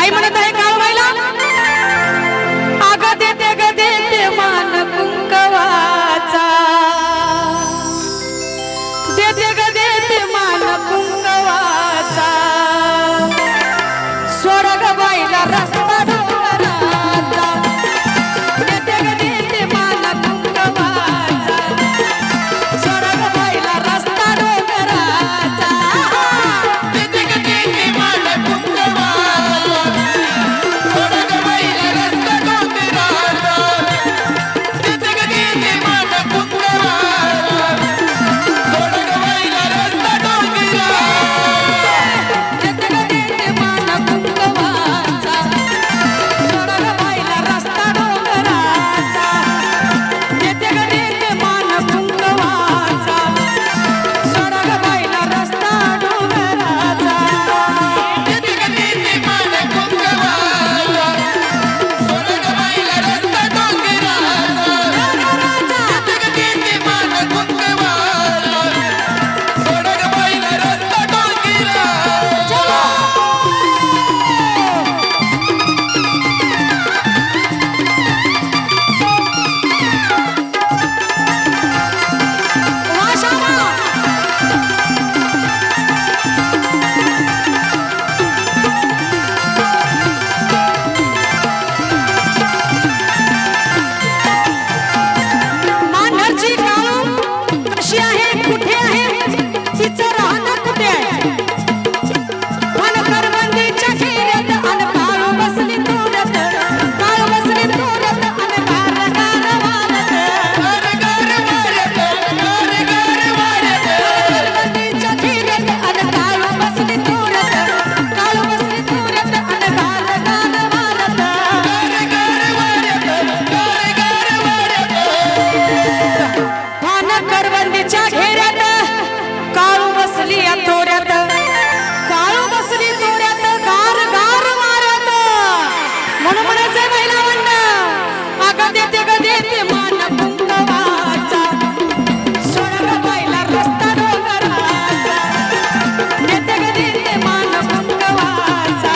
काय म्हणत आहे काळूबाईला? अगं देते ग देते मान कुंकवाचा, देते ग देते मान कुंकवाचा, सोड ग बाईला रस्ता डोंगराचा, देते ग देते मान कुंकवाचा, सोड ग बाईला रस्ता डोंगराचा, देते ग देते मान कुंकवाचा, सोड ग बाईला रस्ता डोंगराचा, देते ग देते मान कुंकवाचा, सोड ग बाईला रस्ता डोंगराचा, देते ग देते मान कुंकवाचा, सोड ग बाईला रस्ता डोंगराचा, देते ग देते मान कुंकवाचा, सोड ग बाईला रस्ता डोंगराचा, देते ग देते मान कुंकवाचा, सोड ग बाईला रस्ता डोंगराचा, देते ग देते मान कुंकवाचा, सोड ग बाईला रस्ता डोंगराचा. वा शामा. मानरची काळू कशी आहे, कुठे आहे, तिचं राहणं कुठे आहे? मन करवंदीच्या घेऱ्यात अन काळू बसली तुऱ्यात, काळू बसली तुऱ्यात अन गार गार वाऱ्यात, गार गार वाऱ्यात, गार गार वाऱ्यात, करवंदीच्या घेऱ्यात अन काळू बसली तुऱ्यात, काळू बसली तुऱ्यात अन गार गार वाऱ्यात, गार गार वाऱ्यात, गार गार वाऱ्यात, भान करवंदीच्या घेऱ्यात काळू बसली या तोऱ्यात, काळू बसली तोऱ्यात गार गार वाऱ्यात. म्हणून म्हणायचंय महिला म्हणणं, अगं देते ग देते मान कुंकवाचा, सोड ग बाईला रस्ता डोंगराचा, देते ग देते मान कुंकवाचा,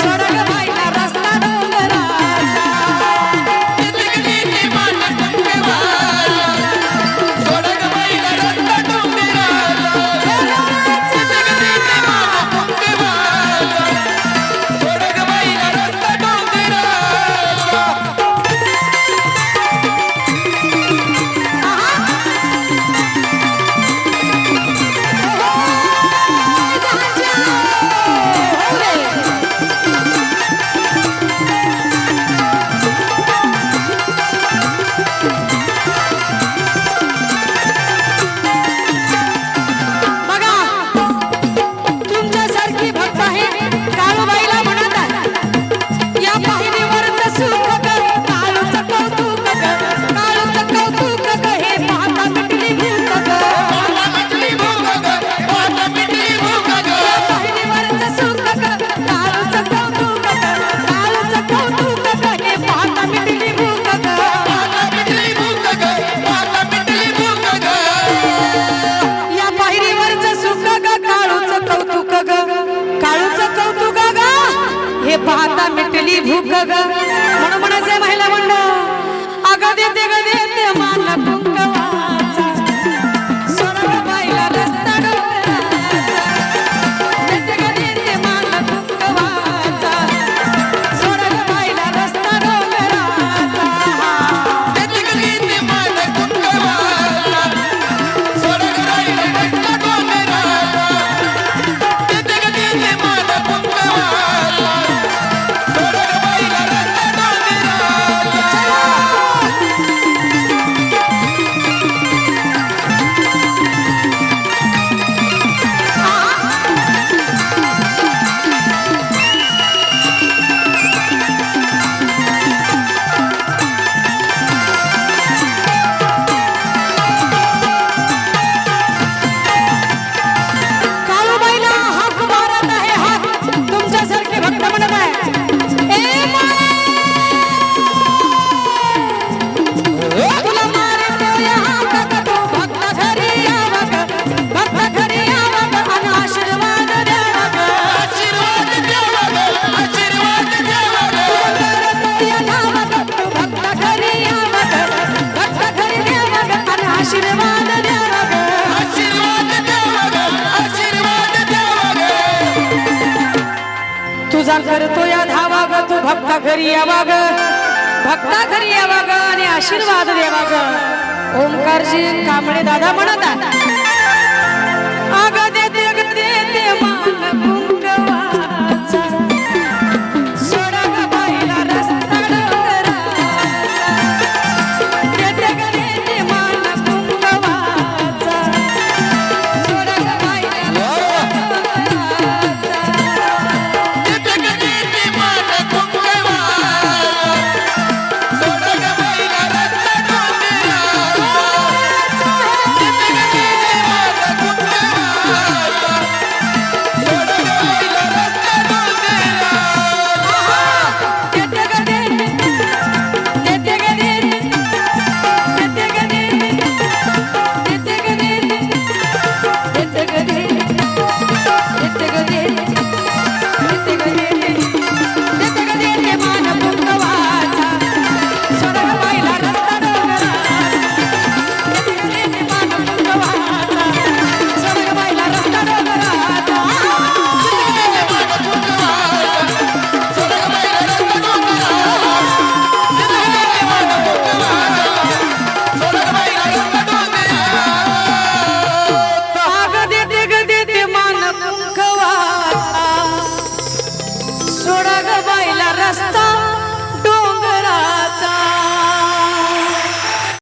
सोड ग बाईला रस्ता डोंगराचा, देते ग देते मान कुंकवाचा, सोड ग बाईला रस्ता डोंगराचा, देते ग देते मान कुंकवाचा, सोड ग बाईला रस्ता डोंगराचा. बघा, तुमच्यासारखी भक्त आहे काळूबाईला म्हणत आहे, या पाहिलीवरचं सुख ग, काळूचं कौतुक ग, काळूचं कौतुक ग, हे पाहता मिटली भूक ग, पाहता मिटली भूक ग, पाहता मिटली भूक ग, या पाहिलीवरचं सुख ग, काळूचं कौतुक ग, काळूचं कौतुक ग, हे पाहता मिटली भूक ग, पाहता मिटली भूक ग, पाहता मिटली भूक ग, या पायरीवरचं सुख ग, काळूचं कौतुक ग, काळूचं कौतुक ग, हे पाहता मिटली भूक ग. म्हणून म्हणायचंय महिला म्हणणं, अगं देते ग देते मान कुंकवाचा, सोड ग बाईला रस्ता डोंगराचा, देते ग देते मान कुंकवाचा, सोड ग बाईला रस्ता डोंगराचा, देते ग देते मान कुंकवाचा, सोड ग बाईला रस्ता डोंगराचा, देते ग देते मान कुंकवाचा, सोड ग बाईला रस्ता आशीर्वाद द्यावा ग आशीर्वाद द्यावा ग आशीर्वाद द्यावा ग तुझा करतो या धावा ग तू भक्ता घरी यावा ग भक्ता घरी यावा ग आणि आशीर्वाद द्यावा ग ओंकारजी कांबळे दादा म्हणतात